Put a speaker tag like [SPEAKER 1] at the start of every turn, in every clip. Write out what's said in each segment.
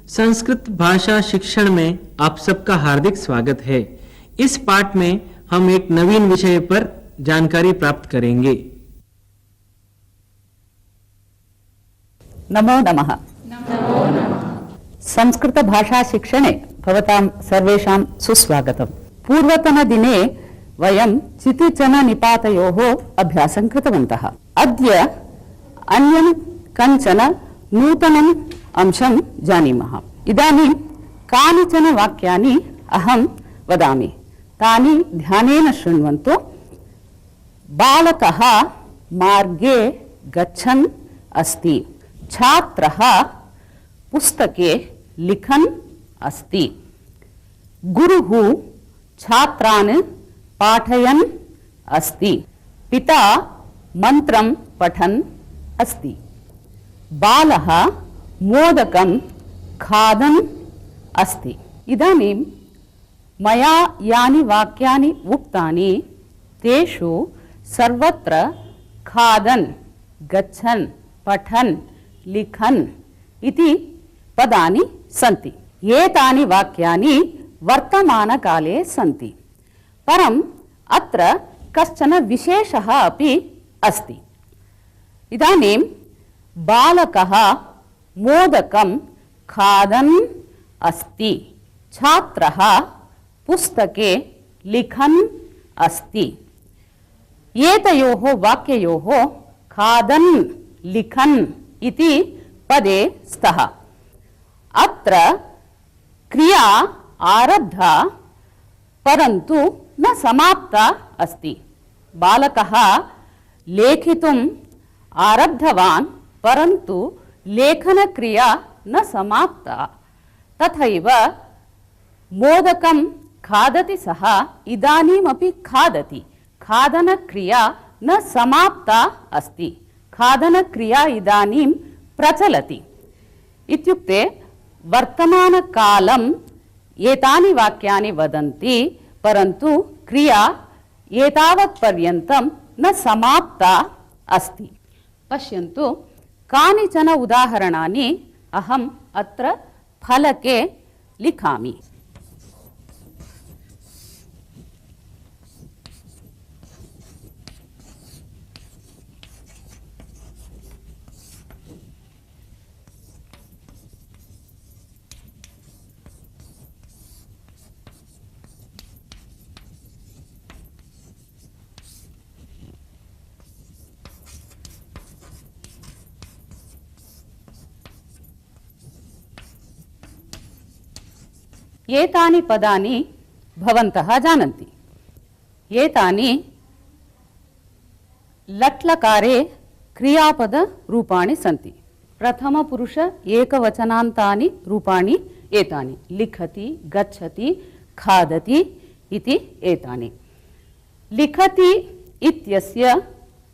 [SPEAKER 1] संस्कृत भाषा शिक्षण में आप सबका हार्दिक स्वागत है। इस पाठ में हम एक नवीन विषय पर जानकारी प्राप्त करेंगे।
[SPEAKER 2] नमो नमः। संस्कृत भाषा शिक्षणे भवतां सर्वेषां सुस्वागतम्। पूर्वतनदिने वयं चितिचन निपातयोः अभ्यासं कृतवन्तः। अद्य अन्यं कञ्चन नूतनम् अंशं जानीमः। इदानीं कानिचन वाक्यानि अहं वदामि, तानि ध्यानेन शृण्वन्तु। बालकः मार्गे गच्छन् अस्ति। छात्रः पुस्तके लिखन् अस्ति। गुरुः छात्रान् पाठयन् अस्ति। पिता मन्त्रं पठन् अस्ति। बालः मोदकं खादन् अस्ति। इदानीं मया यानि वाक्यानि उक्तानि तेषु सर्वत्र खादन्, गच्छन्, पठन्, लिखन् इति पदानि सन्ति। एतानि वाक्यानि वर्तमानकाले सन्ति, परम् अत्र कश्चन विशेषः अपि अस्ति। इदानीं बालकः मोदकं खादन् अस्ति। छात्रः पुस्तके लिखन् अस्ति। एतयोः वाक्ययोः खादन्, लिखन् इति पदे स्तः। अत्र क्रिया आरब्धा परन्तु न समाप्ता अस्ति। बालकः लेखितुम् आरब्धवान् परन्तु लेखनक्रिया न समाप्ता। तथैव मोदकं खादति सः इदानीमपि खादति। खादनक्रिया न समाप्ता अस्ति। खादनक्रिया इदानीं प्रचलति। इत्युक्ते वर्तमानकालम् एतानि वाक्यानि वदन्ति, परन्तु क्रिया एतावत्पर्यन्तं न समाप्ता अस्ति। पश्यन्तु, कानिचन उदाहरणानि अहम् अत्र फलके लिखामि। एतानि पदानि भवन्तः जानन्ति। एतानि लट्लकारे क्रियापदरूपाणि सन्ति। प्रथमपुरुष एकवचनान्तानि रूपाणि एतानि। लिखति, गच्छति, खादति इति एतानि। लिखति इत्यस्य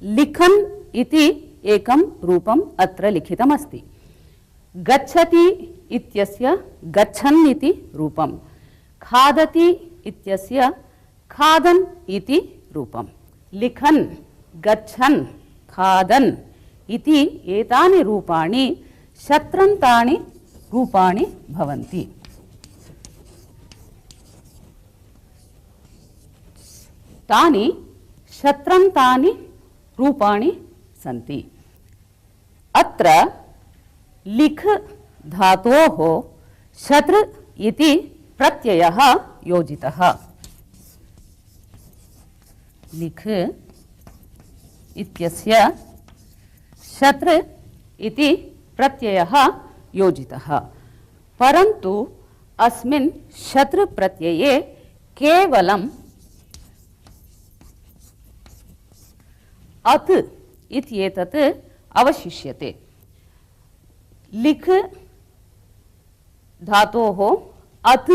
[SPEAKER 2] लिखन् इति एकं रूपम् अत्र लिखितमस्ति। गच्छति इत्यस्य गच्छन् इति रूपम्। खादति इत्यस्य खादन् इति रूपम्। लिखन्, गच्छन्, खादन् इति एतानि रूपाणि शत्रन्तानि रूपाणि भवन्ति। तानि शत्रन्तानि रूपाणि सन्ति। अत्र लिख धातोः शत्र इति प्रत्ययः योजितः। लिख इत्यस्य शत्र इति प्रत्ययः योजितः, परन्तु अस्मिन् शत्र प्रत्यये केवलम् अत् इत्येतत् अवशिष्यते। लिख धातोः अत्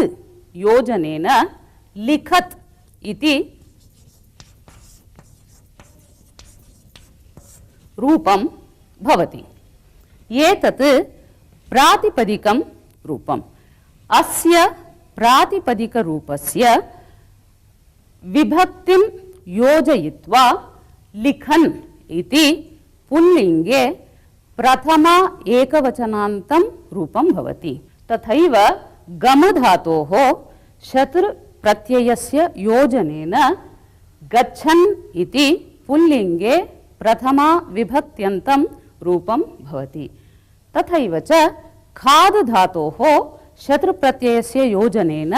[SPEAKER 2] योजनेन लिखत् इति रूपं भवति। एतत् प्रातिपदिकं रूपम्। अस्य प्रातिपदिकरूपस्य विभक्तिं योजयित्वा लिखन् इति पुल्लिङ्गे प्रथमा एकवचनान्तं रूपं भवति। तथैव गमधातोः शतृ प्रत्ययस्य योजनेन गच्छन् इति पुल्लिङ्गे प्रथमा विभक्त्यन्तं रूपं भवति। तथैव च खाद धातोः शतृ प्रत्ययस्य योजनेन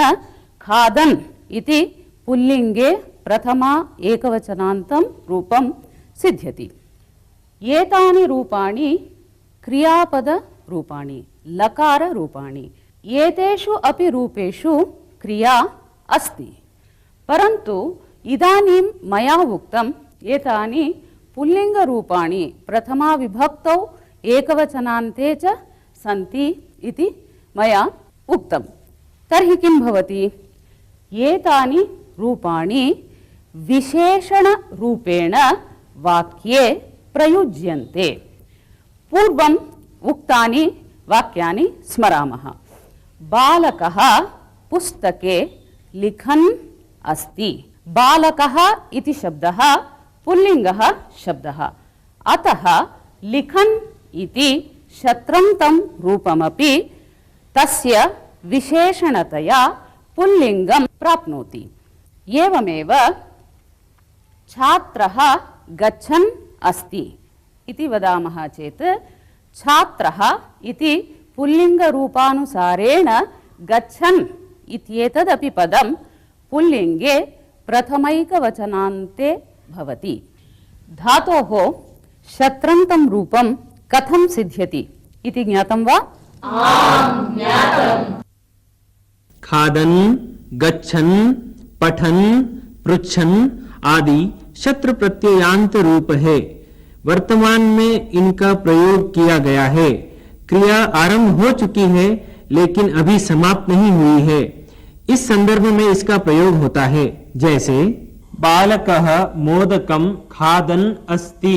[SPEAKER 2] खादन् इति पुल्लिङ्गे प्रथमा एकवचनान्तं रूपं सिद्ध्यति। एतानि रूपाणि क्रियापद रूपाणि, लकार रूपाणि। एतेषु अपि रूपेषु क्रिया अस्ति, परन्तु इदानीं मया उक्तम् एतानि पुल्लिङ्गरूपाणि प्रथमा विभक्तौ एकवचनान्ते च सन्ति इति मया उक्तम्। तर्हि किं भवति? एतानि रूपाणि विशेषणरूपेण वाक्ये प्रयुज्यन्ते। पूर्वम् उक्तानि वाक्यानि स्मरामः। बालकः पुस्तके लिखन् अस्ति। बालकः इति शब्दः पुल्लिङ्गः शब्दः, अतः लिखन् इति शत्रन्तं रूपमपि तस्य विशेषणतया पुल्लिङ्गं प्राप्नोति। एवमेव छात्रः गच्छन् अस्ति इति वदामः चेत् छात्रः इति पुल्लिङ्गरूपानुसारेण गच्छन् इत्येतदपि पदं पुल्लिङ्गे प्रथमैकवचनान्ते भवति। धातोः शत्रन्तं रूपं कथं सिद्ध्यति इति ज्ञातं वा?
[SPEAKER 3] आम्, ज्ञातम्।
[SPEAKER 1] खादन्, गच्छन्, पठन्, पृच्छन् आदि शत्रु प्रत्ययांत रूप है। वर्तमान में इनका प्रयोग किया गया है। क्रिया आरंभ हो चुकी है लेकिन अभी समाप्त नहीं हुई है। इस संदर्भ में इसका प्रयोग होता है, जैसे बालकः मोदकं खादन् अस्ति,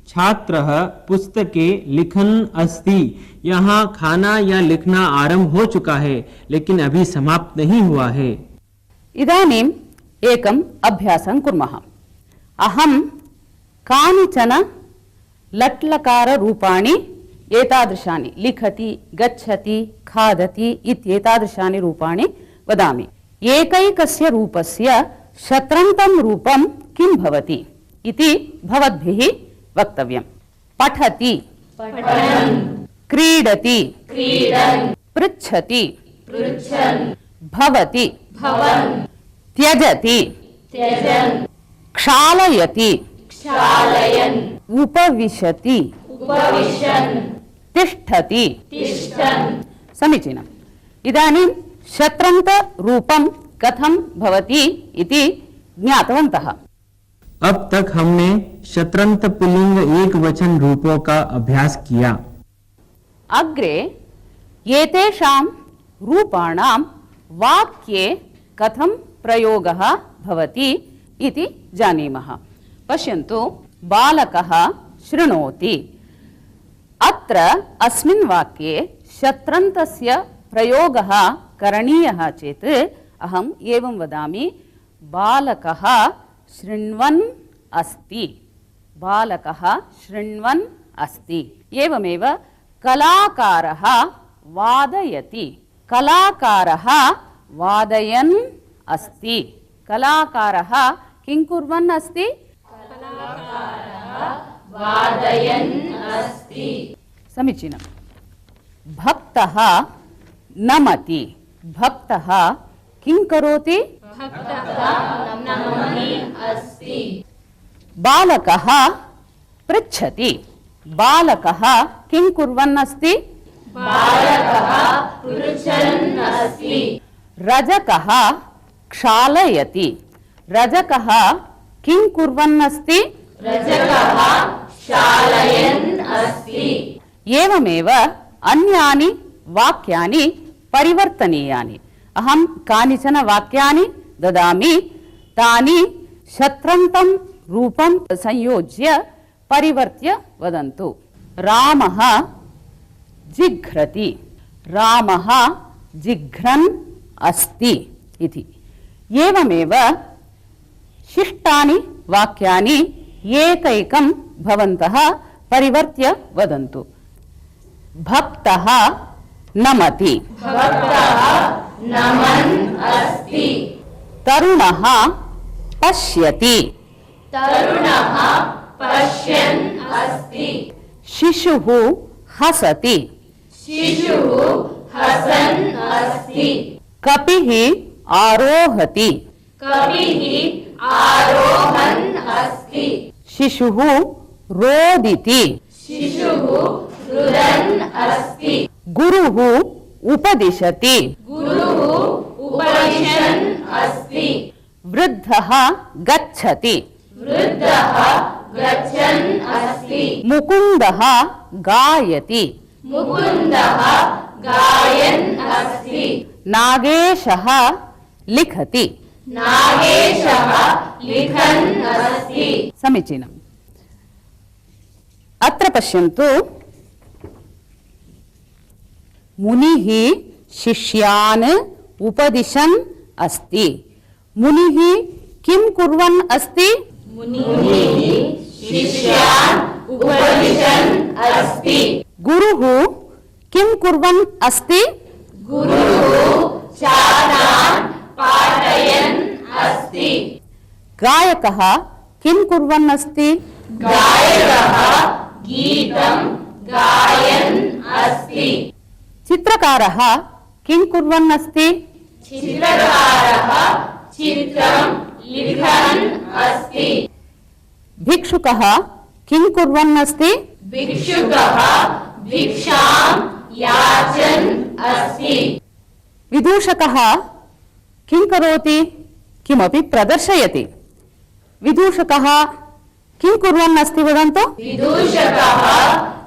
[SPEAKER 1] छात्रः पुस्तके लिखन् अस्ति। यहाँ खाना या लिखना आरंभ हो चुका है लेकिन अभी समाप्त नहीं हुआ है।
[SPEAKER 2] इदानीम् एकम् अभ्यासं कुर्मः। अहं कानिचन लट्लकाररूपाणि एतादृशानि लिखति, गच्छति, खादति इत्येतादृशानि रूपाणि वदामि। एकैकस्य रूपस्य शत्रन्तं रूपं किं भवति इति भवद्भिः वक्तव्यम्। पठति,
[SPEAKER 3] पठन्,
[SPEAKER 2] क्रीडति,
[SPEAKER 3] क्रीडन्,
[SPEAKER 2] पृच्छति,
[SPEAKER 3] पृच्छन्,
[SPEAKER 2] भवति,
[SPEAKER 3] भवन्,
[SPEAKER 2] त्यजति,
[SPEAKER 3] त्यजन्,
[SPEAKER 2] क्षालयति,
[SPEAKER 3] क्षालयन्,
[SPEAKER 2] उपविशति,
[SPEAKER 3] उपविशन्,
[SPEAKER 2] तिष्ठति।
[SPEAKER 3] तिष्ठन्।
[SPEAKER 2] समीचीनम्। इदानीं शत्रन्तरूपं कथं भवति इति ज्ञातवन्तः।
[SPEAKER 1] अब तक हमने शत्रंत पुल्लिंग एक वचन रूपों का अभ्यास किया।
[SPEAKER 2] अग्रे एतेषां रूपाणां वाक्ये कथं प्रयोगः भवति इति जानीमः। पश्यन्तु, बालकः शृणोति। अत्र अस्मिन् वाक्ये शत्रन्तस्य प्रयोगः करणीयः चेत् अहम् एवं वदामि, बालकः शृण्वन् अस्ति। बालकः शृण्वन् अस्ति। एवमेव कलाकारः वादयति। कलाकारः वादयन् अस्ति। कलाकारः किं कुर्वन् अस्ति?
[SPEAKER 3] वादयन् अस्ति।
[SPEAKER 2] समीचीनम्। भक्तः नमति। भक्तः किं करोति?
[SPEAKER 3] नमति अस्ति।
[SPEAKER 2] बालकः पृच्छति। बालकः किं कुर्वन् अस्ति?
[SPEAKER 3] बालकः पृच्छन् अस्ति।
[SPEAKER 2] रजकः क्षालयति। रजकः किं कुर्वन् अस्ति?
[SPEAKER 3] रजकः क्षालयन् अस्ति।
[SPEAKER 2] एवमेव अन्यानि वाक्यानि परिवर्तनीयानि। अहं कानिचन वाक्यानि ददामि, तानि शत्रन्तं रूपं संयोज्य परिवर्त्य वदन्तु। रामः जिघ्रति। रामः जिघ्रन् अस्ति इति। एवमेव शिष्टानि वाक्यानि एकैकं भवन्तः परिवर्त्य वदन्तु। भक्तः नमति।
[SPEAKER 3] भक्तः नमन् अस्ति।
[SPEAKER 2] तरुणः पश्यति।
[SPEAKER 3] तरुणः पश्यन् अस्ति।
[SPEAKER 2] शिशुः हसति।
[SPEAKER 3] शिशुः हसन् अस्ति।
[SPEAKER 2] कपिः आरोहति।
[SPEAKER 3] कपिः आरोहन् अस्ति।
[SPEAKER 2] शिशुः रोदिति।
[SPEAKER 3] शिशुः रुदन् अस्ति।
[SPEAKER 2] गुरुः उपदिशति।
[SPEAKER 3] गुरुः उपदिशन् अस्ति।
[SPEAKER 2] वृद्धः गच्छति।
[SPEAKER 3] वृद्धः गच्छन् अस्ति।
[SPEAKER 2] मुकुन्दः गायति।
[SPEAKER 3] मुकुन्दः गायन् अस्ति।
[SPEAKER 2] नागेशः लिखति।
[SPEAKER 3] नागेशः लिखन् अस्ति।
[SPEAKER 2] समीचीनम्। अत्र पश्यन्तु, मुनिः शिष्यान् उपदिशन् अस्ति। मुनिः किं कुर्वन् अस्ति?
[SPEAKER 3] मुनिः शिष्यान् उपदिशन् अस्ति।
[SPEAKER 2] गुरुः किं कुर्वन् अस्ति?
[SPEAKER 3] गुरुः छात्रान् पाठयन् अस्ति।
[SPEAKER 2] गायकः किं कुर्वन् अस्ति?
[SPEAKER 3] गायकः गीतं गायन् अस्ति।
[SPEAKER 2] चित्रकारः किं कुर्वन् अस्ति?
[SPEAKER 3] चित्रकारः चित्रं लिखन् अस्ति।
[SPEAKER 2] भिक्षुकः किं कुर्वन् अस्ति?
[SPEAKER 3] भिक्षुकः भिक्षां याचन् अस्ति।
[SPEAKER 2] विदूषकः किं करोति? किमपि प्रदर्शयति। विदूषकः किं कुर्वन् अस्ति वदन्तु?
[SPEAKER 3] विदूषकः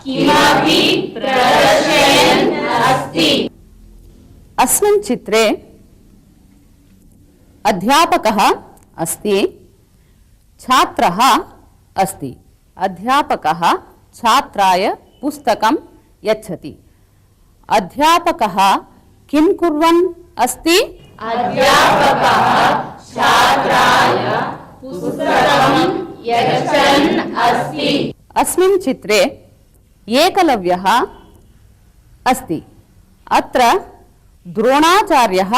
[SPEAKER 3] किमपि प्रदर्शयन् अस्ति।
[SPEAKER 2] अस्मिन् चित्रे अध्यापकः अस्ति, छात्रः अस्ति। अध्यापकः छात्राय पुस्तकं यच्छति। अध्यापकः किं कुर्वन् अस्ति?
[SPEAKER 3] अध्यापकः छात्राय पुस्तकं यच्छन् अस्ति।
[SPEAKER 2] अस्मिन् चित्रे एकलव्यः अस्ति। अत्र द्रोणाचार्यः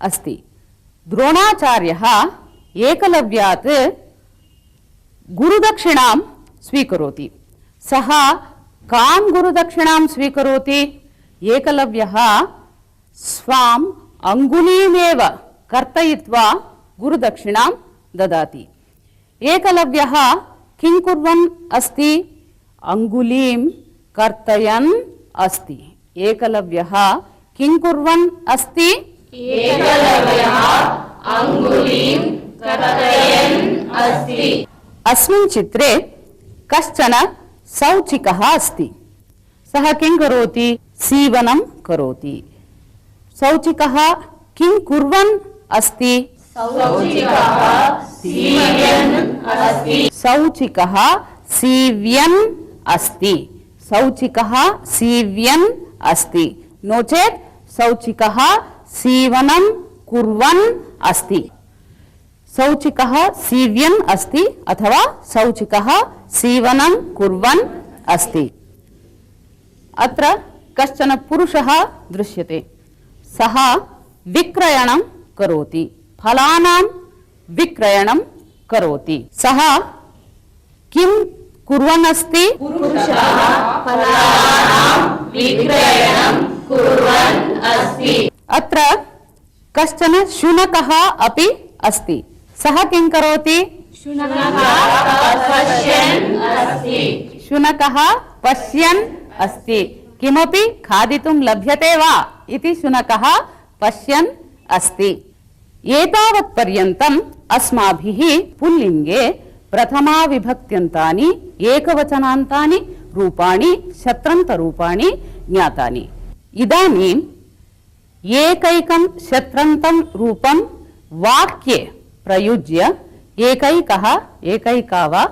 [SPEAKER 2] अस्ति। द्रोणाचार्यः एकलव्यात् गुरुदक्षिणां स्वीकरोति। सः कां गुरुदक्षिणां स्वीकरोति? एकलव्यः स्वाम् अङ्गुलीमेव कर्तयित्वा गुरुदक्षिणां ददाति। एकलव्यः किं कुर्वन् अस्ति? अङ्गुलीं कर्तयन् अस्ति। एकलव्यः किं कुर्वन् अस्ति?
[SPEAKER 3] एकलव्यः अङ्गुलीं कर्तयन् अस्ति।
[SPEAKER 2] अस्मिन् चित्रे कश्चन सौचिकः अस्ति। सः किं करोति? सीवनं करोति। सौचिकः किं कुर्वन् अस्ति?
[SPEAKER 3] सौचिकः सीवयन् अस्ति।
[SPEAKER 2] सौचिकः सीव्यन् अस्ति। सौचिकः सीव्यन् अस्ति। नो चेत् सौचिकः सीवनं कुर्वन् अस्ति। सौचिकः सीव्यन् अस्ति अथवा सौचिकः सीवनं कुर्वन् अस्ति। अत्र कश्चन पुरुषः दृश्यते। सः विक्रयणं करोति। फलानां विक्रयणं करोति। सः किं कुर्वन् अस्ति?
[SPEAKER 3] पुरुषः फलानां विक्रयणं कुर्वन् अस्ति।
[SPEAKER 2] अत्र कश्चन शुनकः अपि अस्ति। सः किं करोति?
[SPEAKER 3] शुनकः पश्यन् अस्ति।
[SPEAKER 2] शुनकः पश्यन् अस्ति। किमपि खादितुं लभ्यते वा इति शुनकः पश्यन् अस्ति। एतावत् पर्यन्तम् अस्माभिः पुल्लिङ्गे प्रथमा विभक्त्यन्तानि, एकवचनान्तानि रूपाणि, शत्रन्तरूपाणि ज्ञातानि। इदानीम् एकैकं शत्रन्तं रूपं वाक्ये प्रयुज्य एकैकः, एकैका वा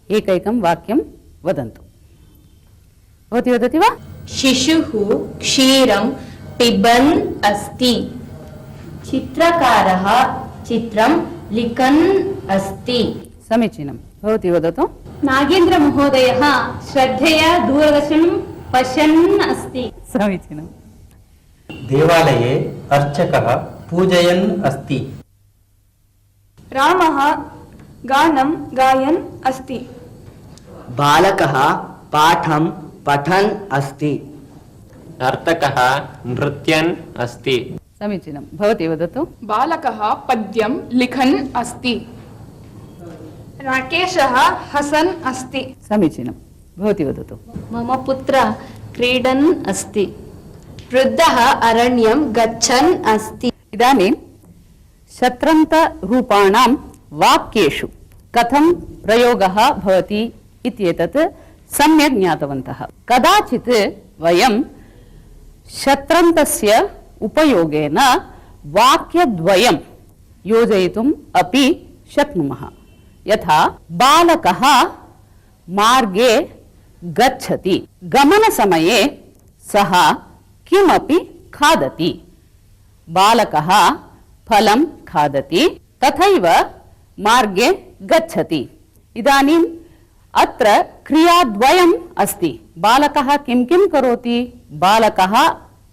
[SPEAKER 2] एकैकं वाक्यं वदन्तु। भवती वदति वा?
[SPEAKER 4] शिशुः क्षीरं पिबन् अस्ति। चित्रकारः चित्रं लिखन् अस्ति।
[SPEAKER 2] समीचीनं। भवती वदतु।
[SPEAKER 4] नागेन्द्रमहोदयः श्रद्धया दूरदर्शनं पश्यन् अस्ति।
[SPEAKER 2] समीचीनं।
[SPEAKER 5] देवालये अर्चकः पूजयन् अस्ति।
[SPEAKER 6] रामः गानं गायन् अस्ति।
[SPEAKER 7] बालकः पाठं पठन् अस्ति।
[SPEAKER 8] नर्तकः नृत्यन् अस्ति।
[SPEAKER 2] समीचीनं। भवती वदतु।
[SPEAKER 6] बालकः पद्यं लिखन् अस्ति। राकेशः हसन् अस्ति।
[SPEAKER 2] समीचीनं। भवती वदतु।
[SPEAKER 4] मम पुत्रः क्रीडन् अस्ति। वृद्धः अरण्यं गच्छन् अस्ति।
[SPEAKER 2] इदानीं शत्रन्तरूपाणां वाक्येषु कथं प्रयोगः भवति इत्येतत् सम्यक् ज्ञातवन्तः। कदाचित् वयं शत्रन्तस्य उपयोगेन वाक्यद्वयं योजयितुम् अपि शक्नुमः। यथा बालकः मार्गे गच्छति। गमनसमये सः किमपि खादति। बालकः फलं खादति तथैव मार्गे गच्छति। इदानीम् अत्र क्रियाद्वयम् अस्ति। बालकः किं किं करोति? बालकः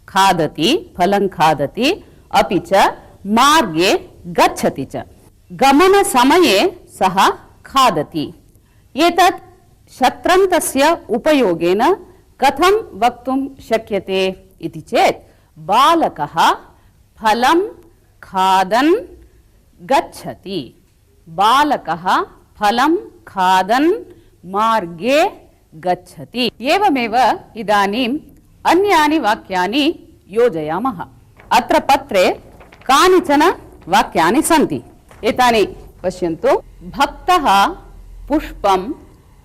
[SPEAKER 2] खादति, फलं खादति, अपि च मार्गे गच्छति च। गमनसमये सः खादति। एतत् शत्रन्तस्य उपयोगेन कथं वक्तुं शक्यते इति चेत् बालकः फलं खादन् गच्छति। बालकः फलं खादन् मार्गे गच्छति। एवमेव इदानीम् अन्यानि वाक्यानि योजयामः। अत्र पत्रे कानिचन वाक्यानि सन्ति। एतानि पश्यन्तु। भक्तः पुष्पम्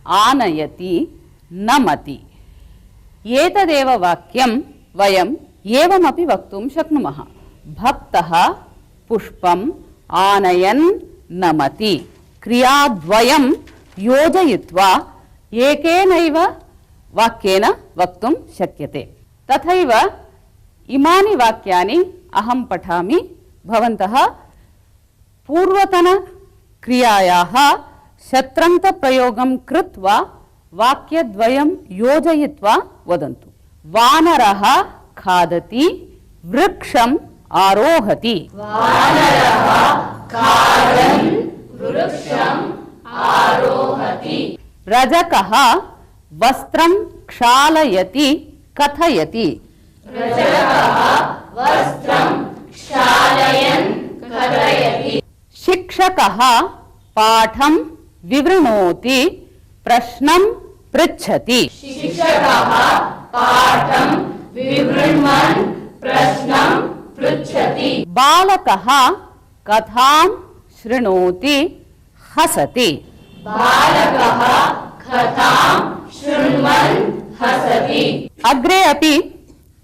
[SPEAKER 2] आनयति नमति। एतदेव वाक्यं वयम् एवमपि वक्तुं शक्नुमः। भक्तः पुष्पम् आनयन् नमति। क्रियाद्वयं योजयित्वा एकेनैव वाक्येन वक्तुं शक्यते। तथैव इमानि वाक्यानि अहं पठामि। भवन्तः पूर्वतनक्रियायाः शत्रन्तप्रयोगं कृत्वा वाक्यद्वयं योजयित्वा वदन्तु। वानरः खादति, वृक्षम् आरोहति।
[SPEAKER 3] वानरः खादन् वृक्षम् आरोहति।
[SPEAKER 2] रजकः वस्त्रं क्षालयति, कथयति।
[SPEAKER 3] रजकः वस्त्रं क्षालयन् कथयति।
[SPEAKER 2] शिक्षकः पाठं विवृणोति, प्रश्नं पृच्छति।
[SPEAKER 3] शिक्षकः पाठं विवृण्वन् प्रश्नं पृच्छति।
[SPEAKER 2] बालकः कथां शृणोति, हसति।
[SPEAKER 3] बालकः कथां शृण्वन् हसति।
[SPEAKER 2] अग्रे अपि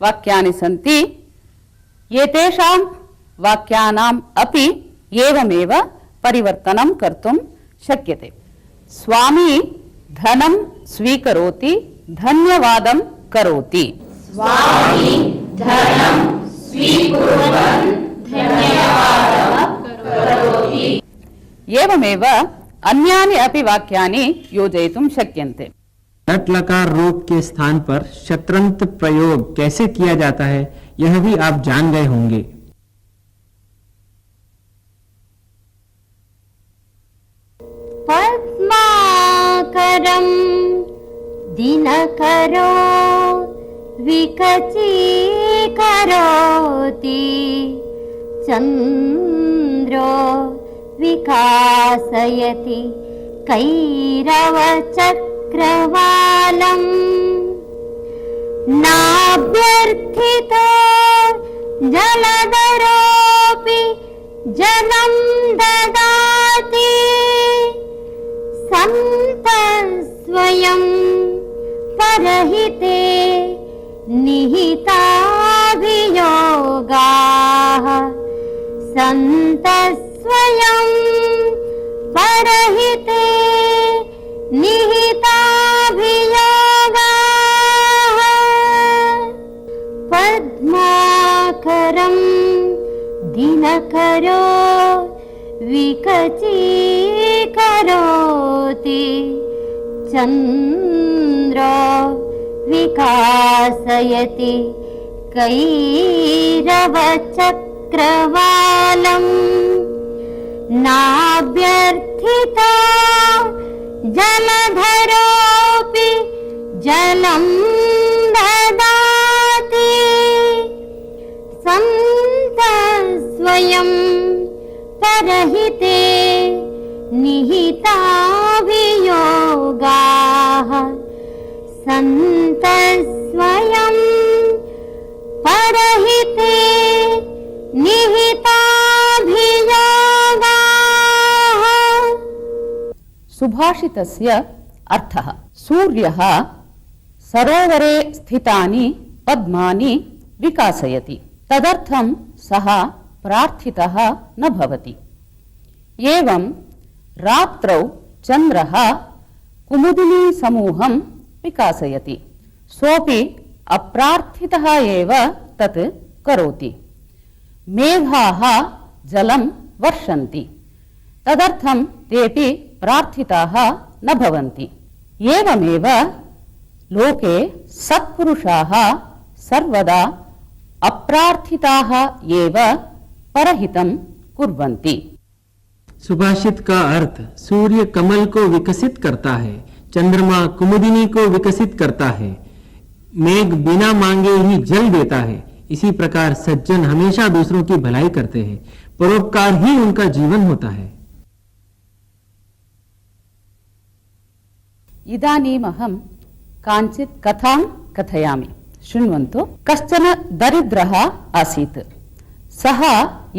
[SPEAKER 2] वाक्यानि सन्ति। एतेषां वाक्यानाम् अपि एवमेव परिवर्तनं कर्तुं शक्यते। स्वामी धनं स्वीकरोति, धन्यवादं करोति।
[SPEAKER 3] स्वामी धनं स्वीकुर्वन् धन्यवादं करोति।
[SPEAKER 2] एवमेव अन्यानि अपि वाक्यानि योजयितुं शक्यन्ते।
[SPEAKER 1] लट लकार रूप के स्थान पर शत्रंत प्रयोग कैसे किया जाता है यह भी आप जान गए होंगे।
[SPEAKER 4] पद्माकरं दिनकरो विकचीकरोति। चन्द्रो विकासयति कैरवचक्रवालम्। नाभ्यर्थितो जलधरोऽपि जलं ददाति। सन्तस्वयं परहिते निहिताभियोगाः। सन्तस्वयं परहिते निहिताभियोगाः। पद्माकरं दिनकरो विकचीकरोति। चन्द्रो विकासयति कैरवचक्रवालम् नाभ्यर्थिता जलधरोऽपि जलं ददाति सन्तस्वयं परहिते निहिताभियोगाः सन्तस्वयं परहिते निहिताभियोगाः।
[SPEAKER 2] सुभाषितस्य अर्थः सूर्यः सरोवरे स्थितानि पद्मानि विकासयति, तदर्थं सः प्रार्थितः न भवति। एवं रात्रौ चन्द्रः कुमुदिनी समूहं विकासयति, सोऽपि अप्रार्थितः एव तत् करोति। मेघाः जलं वर्षन्ति, तदर्थं तेऽपि प्रार्थिताः न भवन्ति। एवमेव लोके सत्पुरुषाः सर्वदा अप्रार्थिताः एव परहितं कुर्वन्ति।
[SPEAKER 1] सुभाषित का अर्थ सूर्य कमल को विकसित करता है, चंद्रमा कुमुदिनी को विकसित करता है, मेघ बिना मांगे ही जल देता है। इसी प्रकार सज्जन हमेशा दूसरों की भलाई करते हैं, परोपकार ही उनका जीवन होता है।
[SPEAKER 2] इदानीमहं काञ्चित् कथां कथयामि, शृण्वन्तु। कश्चन दरिद्रः आसीत्। सः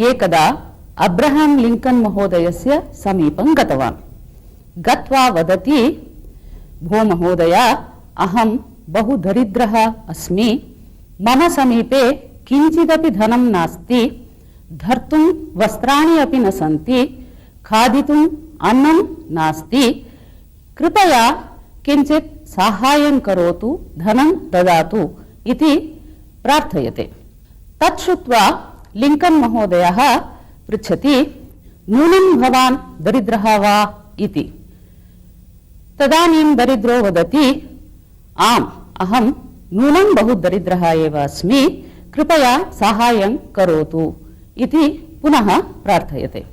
[SPEAKER 2] एकदा अब्रहाम लिंकन् महोदयस्य समीपं गतवान्। गत्वा वदति, भो महोदय, अहं बहु दरिद्रः अस्मि, मम समीपे किञ्चिदपि धनं नास्ति, धर्तुं वस्त्राणि अपि न सन्ति, खादितुम् अन्नं नास्ति, कृपया किञ्चित् साहाय्यं करोतु, धनं ददातु इति प्रार्थयते। तत् श्रुत्वा लिंकन् महोदयः पृच्छति, नूनं भवान् दरिद्रः वा इति। तदानीं दरिद्रो वदति, आम्, अहं नूनं बहु दरिद्रः एव अस्मि, कृपया साहाय्यं करोतु इति पुनः प्रार्थयते।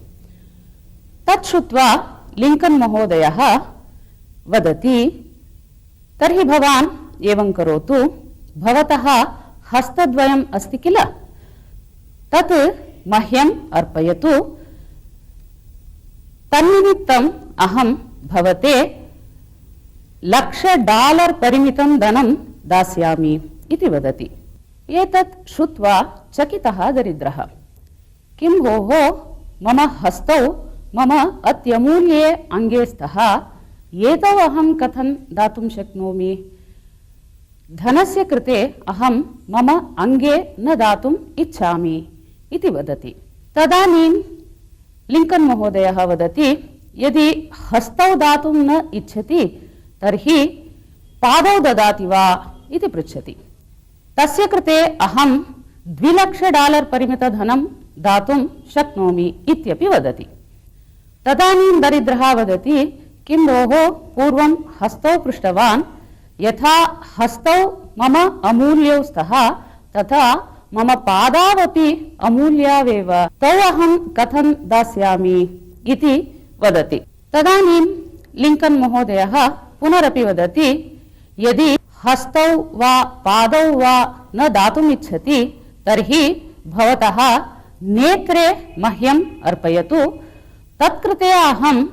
[SPEAKER 2] तत् श्रुत्वा लिंकन् महोदयः वदति, तर्हि भवान् एवं करोतु, भवतः हस्तद्वयम् अस्ति किल, तत् मह्यम् अर्पयतु, तन्निमित्तम् अहं भवते $1,00,000 परिमितं धनं दास्यामि इति वदति। एतत् श्रुत्वा चकितः दरिद्रः, किं भोः, मम हस्तौ मम अत्यमूल्ये अङ्गे स्तः, एतौ अहं कथं दातुं शक्नोमि? धनस्य कृते अहं मम अङ्गे न दातुम् इच्छामि इति वदति। तदानीं लिंकन् महोदयः वदति, यदि हस्तौ दातुं न इच्छति तर्हि पादौ ददाति वा इति पृच्छति। तस्य कृते अहं $2,00,000 परिमितधनं दातुं शक्नोमि इत्यपि वदति। तदानीं दरिद्रः वदति, किं भोः, पूर्वं हस्तौ पृष्टवान्, यथा हस्तौ मम अमूल्यौ स्तः तथा मम पादावपि अमूल्यावेव, तौ अहं कथं दास्यामि इति वदति। तदानीं लिंकन् महोदयः पुनरपि वदति, यदि हस्तौ वा पादौ वा न दातुम् इच्छति तर्हि भवतः नेत्रे मह्यम् अर्पयतु, तत्कृते अहं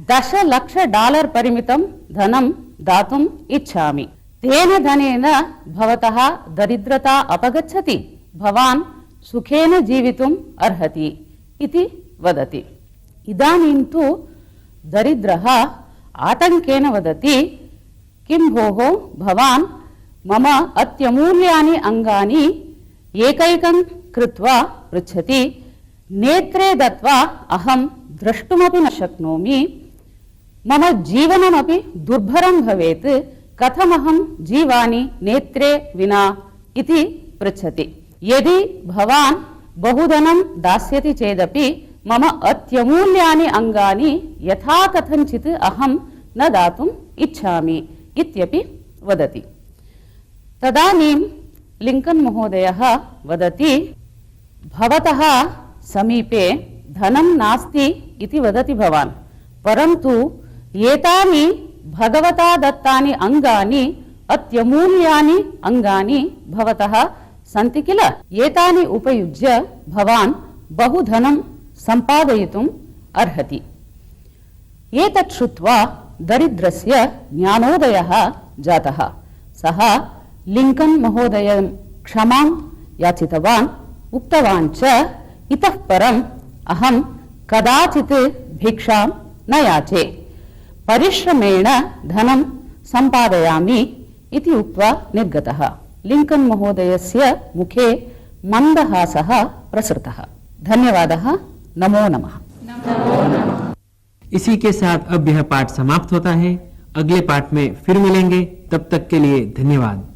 [SPEAKER 2] $10,00,000 परिमितं धनं दातुम् इच्छामि। तेन धनेन भवतः दरिद्रता अपगच्छति, भवान् सुखेन जीवितुम् अर्हति इति वदति। इदानीं तु दरिद्रः आतङ्केन वदति, किं भोः, भवान् मम अत्यमूल्यानि अङ्गानि एकैकं कृत्वा पृच्छति, नेत्रे दत्वा अहं द्रष्टुमपि न शक्नोमि, मम जीवनमपि दुर्भरं भवेत्, कथमहं जीवामि नेत्रे विना इति पृच्छति। यदि भवान् बहुधनं दास्यति चेदपि मम अत्यमूल्यानि अङ्गानि यथा कथञ्चित् अहं न दातुम् इच्छामि इत्यपि वदति। तदानीं लिंकन महोदयः वदति, भवतः समीपे धनं नास्ति इति वदति भवान्, परन्तु एतानि भगवता दत्तानि अङ्गानि अत्यमूल्यानि अङ्गानि भवतः सन्ति किल? एतानि उपयुज्य भवान् बहु धनं सम्पादयितुम् अर्हति। एतत् श्रुत्वा दरिद्रस्य ज्ञानोदयः जातः। सः लिंकन महोदयं क्षमां याचितवान्, उक्तवान् च, इतः परम् अहं कदाचित् भिक्षां न याचे, परिश्रमेण धनं सम्पादयामि इति उक्त्वा निर्गतः। लिंकन महोदयस्य मुखे मन्दहासः प्रसृतः। धन्यवादः। नमो नमः।
[SPEAKER 1] इसी के साथ अब यह पाठ समाप्त होता है। अगले पाठ में फिर मिलेंगे, तब तक के लिए धन्यवाद।